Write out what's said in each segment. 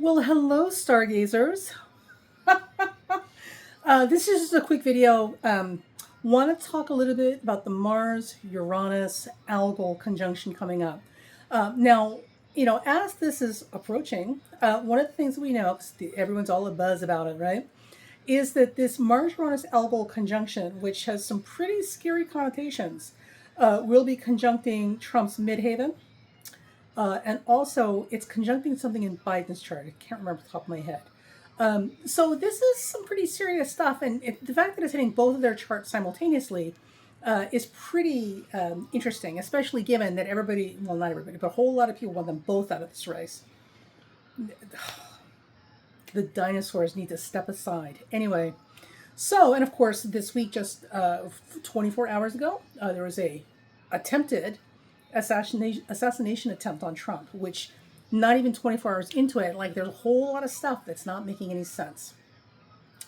Well, hello, stargazers. This is just a quick video. Want to talk a little bit about the Mars Uranus Algol conjunction coming up. Now, as this is approaching, one of the things we know, because everyone's all a buzz about it, right, is that this Mars Uranus Algol conjunction, which has some pretty scary connotations, will be conjuncting Trump's midhaven. And also, it's conjuncting something in Biden's chart. I can't remember off the top of my head. So this is some pretty serious stuff, and the fact that it's hitting both of their charts simultaneously is pretty interesting, especially given that everybody, well, not everybody, but a whole lot of people want them both out of this race. The dinosaurs need to step aside. Anyway, so, and of course, this week, just 24 hours ago, there was a attempted assassination attempt on Trump, which not even 24 hours into it, like there's a whole lot of stuff that's not making any sense.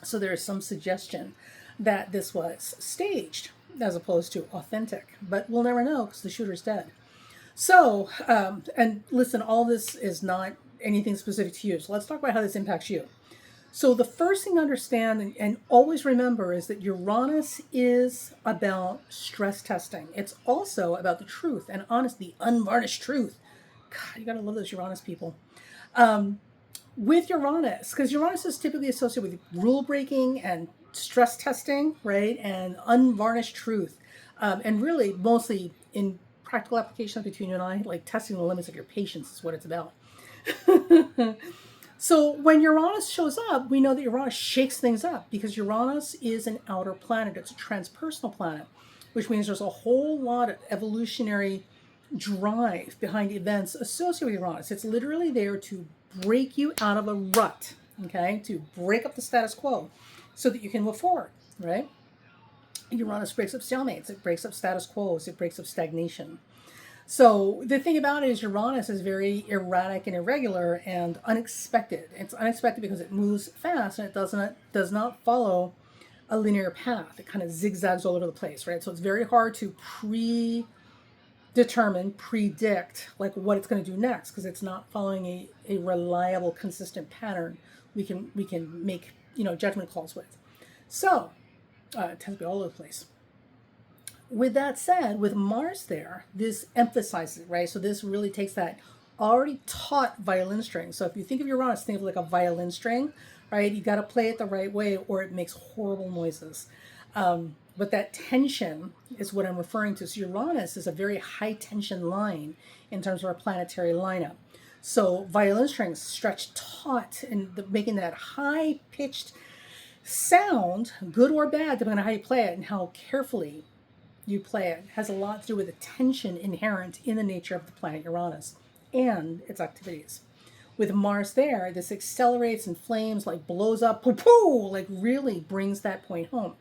So there's some suggestion that this was staged as opposed to authentic, but we'll never know because the shooter's dead. So, and listen, all this is not anything specific to you. So let's talk about how this impacts you. So the first thing to understand and always remember is that Uranus is about stress testing. It's also about the truth and honesty, unvarnished truth. God, you gotta love those Uranus people. With Uranus, because Uranus is typically associated with rule breaking and stress testing, right? And unvarnished truth. And really, mostly in practical applications between you and I, like testing the limits of your patience is what it's about. So when Uranus shows up, we know that Uranus shakes things up because Uranus is an outer planet. It's a transpersonal planet, which means there's a whole lot of evolutionary drive behind events associated with Uranus. It's literally there to break you out of a rut, okay, to break up the status quo so that you can move forward, right? Uranus breaks up stalemates, it breaks up status quos, it breaks up stagnation. So the thing about it is Uranus is very erratic and irregular and unexpected. It's unexpected because it moves fast and it does not follow a linear path. It kind of zigzags all over the place, right? So it's very hard to predict like what it's going to do next because it's not following a reliable, consistent pattern we can make judgment calls with. So it tends to be all over the place. With that said, with Mars there, this emphasizes it, right? So this really takes that already taught violin string. So if you think of Uranus, think of like a violin string, right? You got to play it the right way or it makes horrible noises. But that tension is what I'm referring to. So Uranus is a very high tension line in terms of our planetary lineup. So violin strings stretch taut and making that high pitched sound, good or bad, depending on how you play it and how carefully you play it, has a lot to do with the tension inherent in the nature of the planet Uranus and its activities. With Mars there, this accelerates and flames, like blows up, poo poo, like really brings that point home.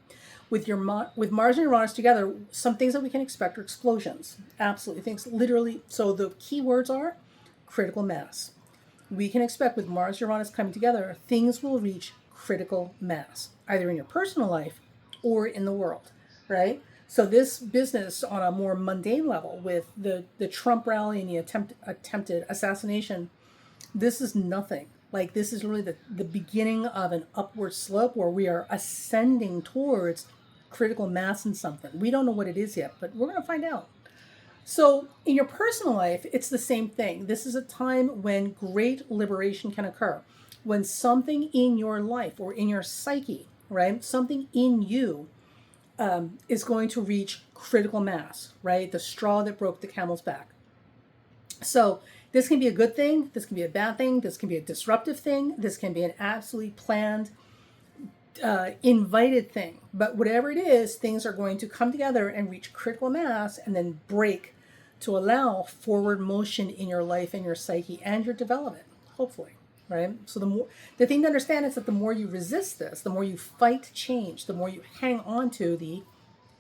With Mars and Uranus together, some things that we can expect are explosions. Absolutely, things literally. So the key words are critical mass. We can expect with Mars and Uranus coming together, things will reach critical mass, either in your personal life or in the world, right? So this business on a more mundane level with the Trump rally and the attempted assassination, this is nothing. Like this is really the beginning of an upward slope where we are ascending towards critical mass in something. We don't know what it is yet, but we're going to find out. So in your personal life, it's the same thing. This is a time when great liberation can occur. When something in your life or in your psyche, right, something in you is going to reach critical mass, right? The straw that broke the camel's back. So this can be a good thing. This can be a bad thing. This can be a disruptive thing. This can be an absolutely planned, invited thing. But whatever it is, things are going to come together and reach critical mass and then break to allow forward motion in your life and your psyche and your development, hopefully. Right? So the thing to understand is that the more you resist this, the more you fight change, the more you hang on to the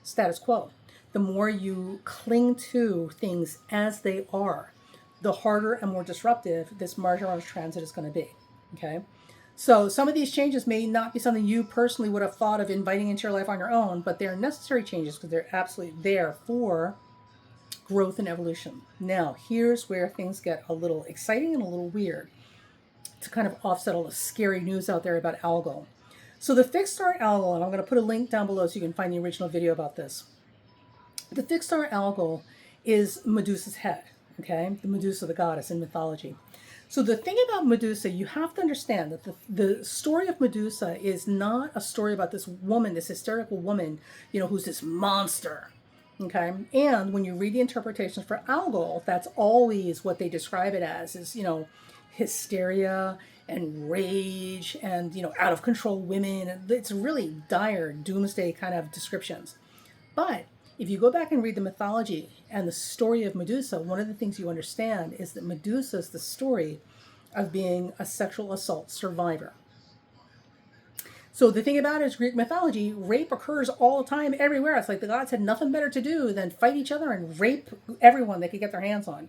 status quo, the more you cling to things as they are, the harder and more disruptive this Mars-Uranus transit is going to be. Okay? So some of these changes may not be something you personally would have thought of inviting into your life on your own, but they're necessary changes because they're absolutely there for growth and evolution. Now, here's where things get a little exciting and a little weird. to kind of offset all the scary news out there about Algol. So the fixed star Algol, and I'm going to put a link down below so you can find the original video about this. The fixed star Algol is Medusa's head, okay? The Medusa, the goddess in mythology. So the thing about Medusa, you have to understand that the story of Medusa is not a story about this woman, this hysterical woman, who's this monster, okay? And when you read the interpretations for Algol, that's always what they describe it as, is, hysteria and rage and, out of control women. It's really dire doomsday kind of descriptions. But if you go back and read the mythology and the story of Medusa, one of the things you understand is that Medusa is the story of being a sexual assault survivor. So the thing about it is, Greek mythology, rape occurs all the time everywhere. It's like the gods had nothing better to do than fight each other and rape everyone they could get their hands on.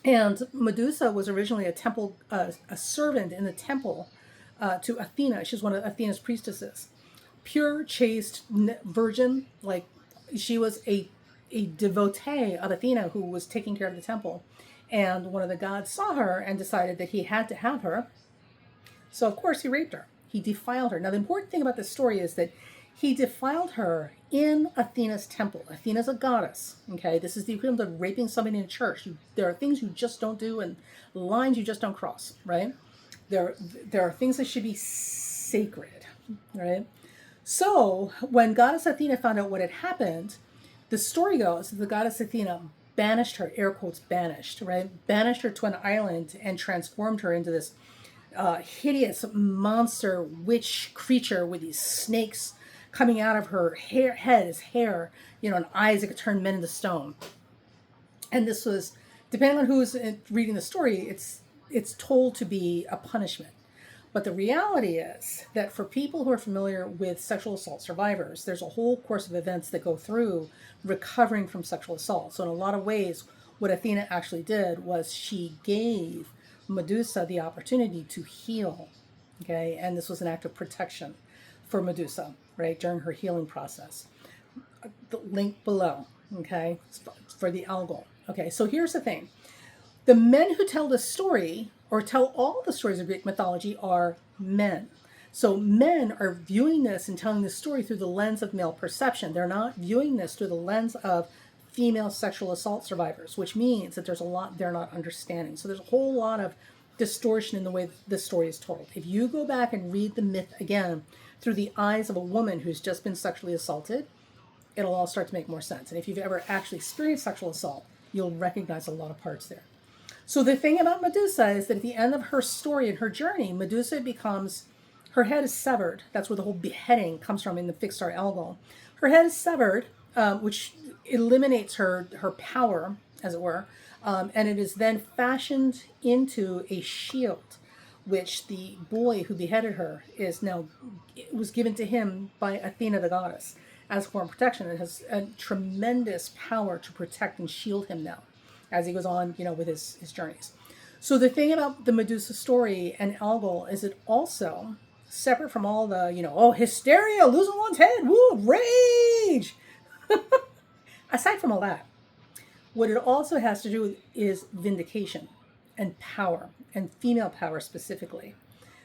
And Medusa was originally a servant in the temple to Athena. She's one of Athena's priestesses. Pure, chaste virgin, like she was a devotee of Athena who was taking care of the temple. And one of the gods saw her and decided that he had to have her. So of course he raped her. He defiled her. Now the important thing about this story is that he defiled her in Athena's temple. Athena's a goddess, okay? This is the equivalent of raping somebody in church. There are things you just don't do and lines you just don't cross, right? There are things that should be sacred, right? So when goddess Athena found out what had happened, the story goes that the goddess Athena banished her, air quotes banished, right? Banished her to an island and transformed her into this hideous monster witch creature with these snakes coming out of her head as hair, and eyes that could turn men into stone. And this was, depending on who's reading the story, it's told to be a punishment. But the reality is that for people who are familiar with sexual assault survivors, there's a whole course of events that go through recovering from sexual assault. So in a lot of ways, what Athena actually did was she gave Medusa the opportunity to heal, okay? And this was an act of protection for Medusa, right, during her healing process. The link below, okay, for the Algol. Okay, so here's the thing. The men who tell this story, or tell all the stories of Greek mythology, are men. So men are viewing this and telling this story through the lens of male perception. They're not viewing this through the lens of female sexual assault survivors, which means that there's a lot they're not understanding. So there's a whole lot of distortion in the way the story is told. If you go back and read the myth again through the eyes of a woman who's just been sexually assaulted, it'll all start to make more sense. And if you've ever actually experienced sexual assault, you'll recognize a lot of parts there. So the thing about Medusa is that at the end of her story and her journey, Medusa becomes, her head is severed. That's where the whole beheading comes from in the fixed star Algol. Her head is severed, which eliminates her power, as it were, and it is then fashioned into a shield, which the boy who beheaded her was given to him by Athena the goddess as a form of protection. It has a tremendous power to protect and shield him now as he goes on, with his journeys. So the thing about the Medusa story and Algol is it also, separate from all the, hysteria, losing one's head, woo, rage. Aside from all that, what it also has to do with is vindication and power, and female power specifically.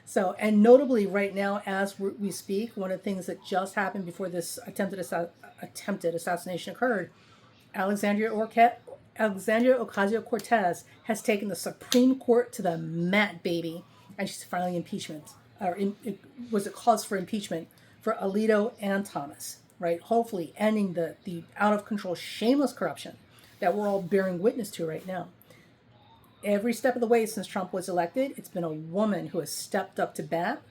So, and notably right now, as we speak, one of the things that just happened before this attempted assassination occurred, Alexandria Ocasio-Cortez has taken the Supreme Court to the mat, baby, and she's filing impeachment, was a cause for impeachment for Alito and Thomas, right? Hopefully ending the out-of-control, shameless corruption that we're all bearing witness to right now. Every step of the way since Trump was elected, it's been a woman who has stepped up to bat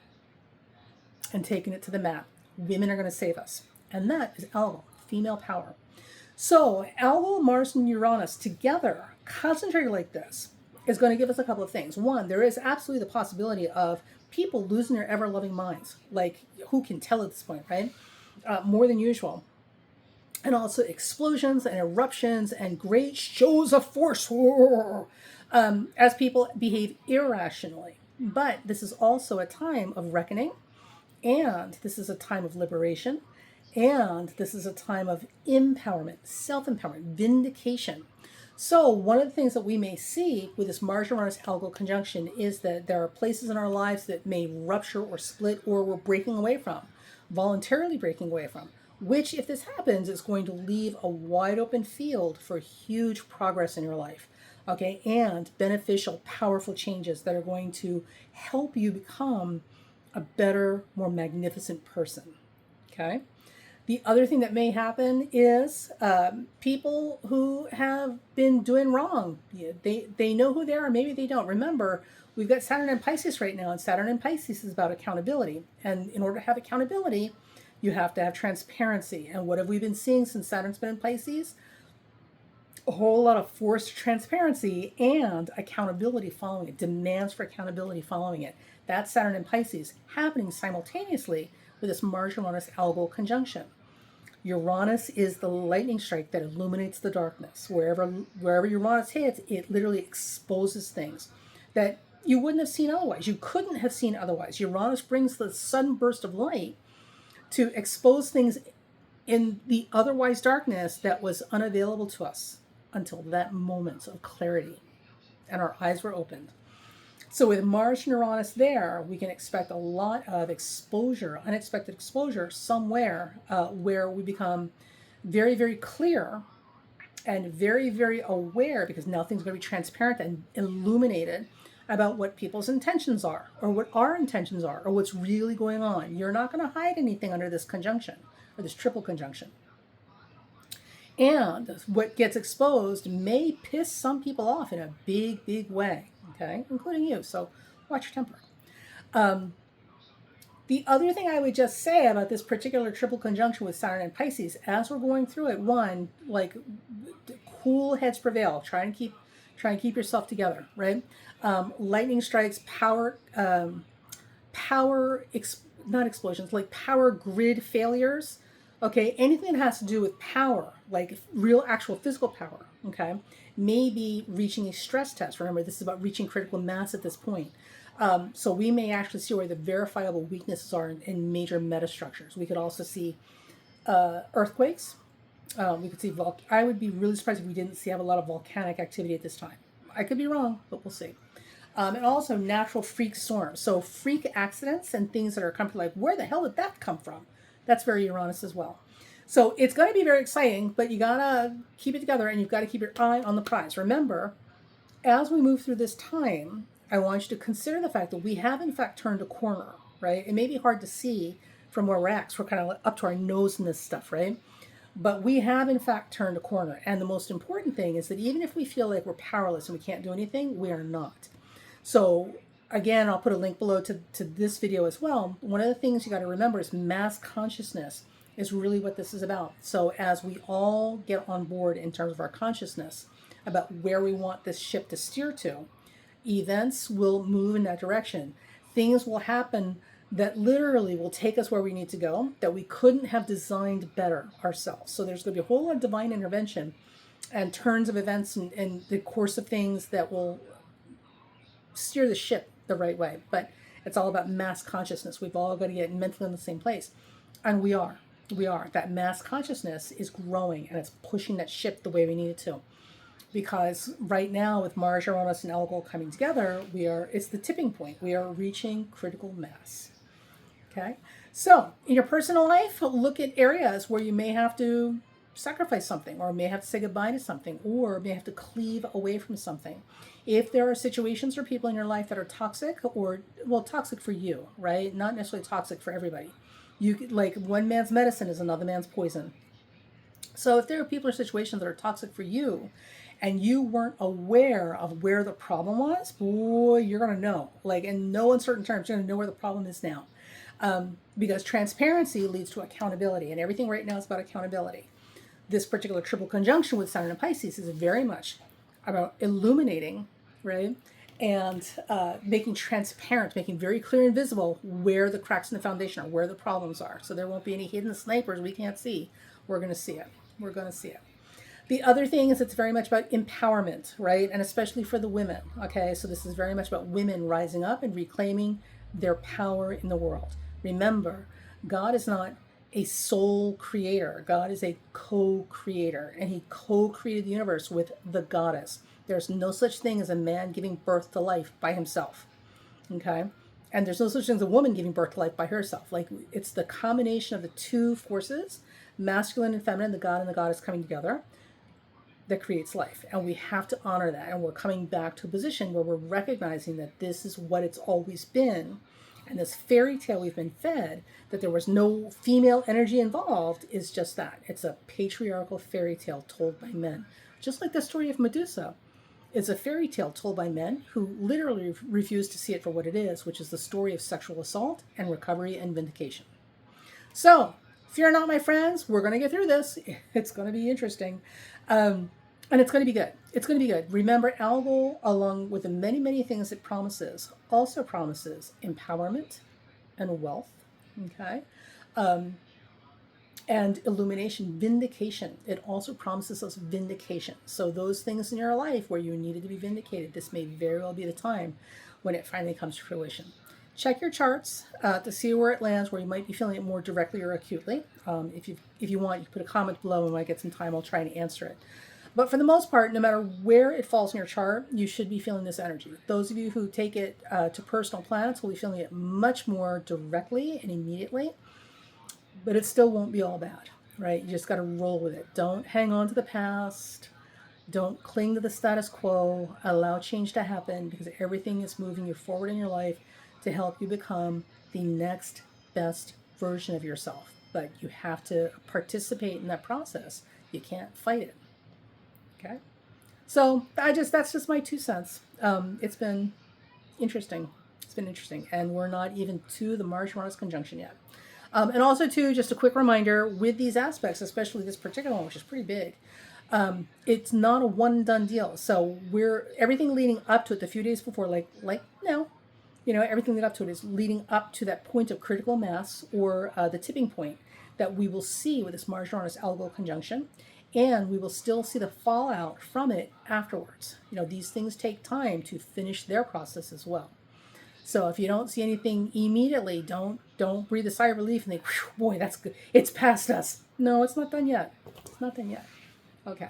and taken it to the mat. Women are going to save us. And that is Algol, female power. So Algol, Mars, and Uranus together, concentrated like this, is going to give us a couple of things. One, there is absolutely the possibility of people losing their ever-loving minds. Like, who can tell at this point, right? More than usual. And also explosions and eruptions and great shows of force as people behave irrationally. But this is also a time of reckoning, and this is a time of liberation, and this is a time of empowerment, self-empowerment, vindication. So one of the things that we may see with this Mars-Uranus Algol conjunction is that there are places in our lives that may rupture or split, or we're breaking away from, voluntarily breaking away from, which, if this happens, is going to leave a wide open field for huge progress in your life, okay, and beneficial, powerful changes that are going to help you become a better, more magnificent person, okay? The other thing that may happen is people who have been doing wrong. They know who they are, maybe they don't. Remember, we've got Saturn in Pisces right now, and Saturn in Pisces is about accountability. And in order to have accountability, you have to have transparency. And what have we been seeing since Saturn's been in Pisces? A whole lot of forced transparency and accountability following it, demands for accountability following it. That's Saturn in Pisces happening simultaneously with this Mars-Uranus Algol conjunction. Uranus is the lightning strike that illuminates the darkness. Wherever Uranus hits, it literally exposes things that you wouldn't have seen otherwise. You couldn't have seen otherwise. Uranus brings the sudden burst of light to expose things in the otherwise darkness that was unavailable to us until that moment of clarity, and our eyes were opened. So with Mars and Uranus there, we can expect a lot of exposure, unexpected exposure somewhere where we become very, very clear and very, very aware, because now things are going to be transparent and illuminated about what people's intentions are, or what our intentions are, or what's really going on. You're not going to hide anything under this conjunction, or this triple conjunction. And what gets exposed may piss some people off in a big, big way, okay, including you. So watch your temper. The other thing I would just say about this particular triple conjunction with Saturn and Pisces, as we're going through it, one, like, cool heads prevail. Try and keep yourself together, right? Lightning strikes, not explosions, like power grid failures. Okay, anything that has to do with power, like real, actual physical power, okay, maybe reaching a stress test. Remember, this is about reaching critical mass at this point. So we may actually see where the verifiable weaknesses are in major metastructures. We could also see earthquakes. We could see I would be really surprised if we didn't have a lot of volcanic activity at this time. I could be wrong, but we'll see. And also natural freak storms. So freak accidents and things that are like, where the hell did that come from? That's very Uranus as well. So it's going to be very exciting, but you got to keep it together, and you've got to keep your eye on the prize. Remember, as we move through this time, I want you to consider the fact that we have, in fact, turned a corner, right? It may be hard to see from where we're at, because we're kind of up to our nose in this stuff, right? But we have, in fact, turned a corner. And the most important thing is that even if we feel like we're powerless and we can't do anything, we are not. So again, I'll put a link below to this video as well. One of the things you got to remember is mass consciousness is really what this is about. So as we all get on board in terms of our consciousness about where we want this ship to steer to, events will move in that direction. Things will happen that literally will take us where we need to go, that we couldn't have designed better ourselves. So there's going to be a whole lot of divine intervention and turns of events and the course of things that will steer the ship the right way. But it's all about mass consciousness. We've all got to get mentally in the same place. And we are. That mass consciousness is growing, and it's pushing that ship the way we need it to. Because right now, with Mars, Uranus, and Algol coming together, it's the tipping point. We are reaching critical mass. Okay? So, in your personal life, look at areas where you may have to sacrifice something, or may have to say goodbye to something, or may have to cleave away from something. If there are situations or people in your life that are toxic, or, well, toxic for you, right? Not necessarily toxic for everybody. Like, one man's medicine is another man's poison. So if there are people or situations that are toxic for you, and you weren't aware of where the problem was, boy, you're going to know. Like, in no uncertain terms, you're going to know where the problem is now. Because transparency leads to accountability, and everything right now is about accountability. This particular triple conjunction with Saturn and Pisces is very much about illuminating, right? And making transparent, making very clear and visible where the cracks in the foundation are, where the problems are. So there won't be any hidden snipers we can't see. We're going to see it. We're going to see it. The other thing is it's very much about empowerment, right? And especially for the women, okay? So this is very much about women rising up and reclaiming their power in the world. Remember, God is not a sole creator. God is a co-creator, and he co-created the universe with the goddess. There's no such thing as a man giving birth to life by himself. Okay? And there's no such thing as a woman giving birth to life by herself. Like, it's the combination of the two forces, masculine and feminine, the god and the goddess coming together, that creates life. And we have to honor that. And we're coming back to a position where we're recognizing that this is what it's always been. And this fairy tale we've been fed, that there was no female energy involved, is just that. It's a patriarchal fairy tale told by men. Just like the story of Medusa is a fairy tale told by men who literally refuse to see it for what it is, which is the story of sexual assault and recovery and vindication. So, fear not, my friends. We're going to get through this. It's going to be interesting. And it's going to be good. It's going to be good. Remember, Algol, along with the many, many things it promises, also promises empowerment and wealth. Okay? And illumination, vindication. It also promises us vindication. So those things in your life where you needed to be vindicated, this may very well be the time when it finally comes to fruition. Check your charts to see where it lands, where you might be feeling it more directly or acutely. If you want, you can put a comment below, and when I get some time, I'll try and answer it. But for the most part, no matter where it falls in your chart, you should be feeling this energy. Those of you who take it to personal planets will be feeling it much more directly and immediately. But it still won't be all bad, right? You just got to roll with it. Don't hang on to the past. Don't cling to the status quo. Allow change to happen, because everything is moving you forward in your life to help you become the next best version of yourself. But you have to participate in that process. You can't fight it. Okay? So that's just my 2 cents. It's been interesting. It's been interesting. And we're not even to the Mars-Uranus conjunction yet. And also, too, just a quick reminder, with these aspects, especially this particular one, which is pretty big, it's not a one and done deal. So everything leading up to it, the few days before, like now, everything leading up to it is leading up to that point of critical mass, or the tipping point that we will see with this Mars-Uranus Algol conjunction. And we will still see the fallout from it afterwards. These things take time to finish their process as well. So if you don't see anything immediately, don't breathe a sigh of relief and think, boy, that's good. It's past us. No, it's not done yet. It's not done yet. Okay.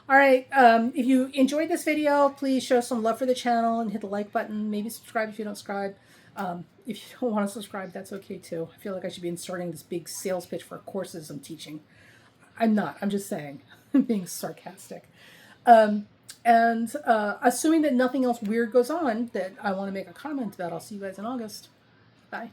All right. If you enjoyed this video, please show some love for the channel and hit the like button. Maybe subscribe if you don't subscribe. If you don't want to subscribe, that's okay too. I feel like I should be inserting this big sales pitch for courses I'm teaching. I'm not. I'm just saying. I'm being sarcastic. And assuming that nothing else weird goes on that I want to make a comment about, I'll see you guys in August. Bye.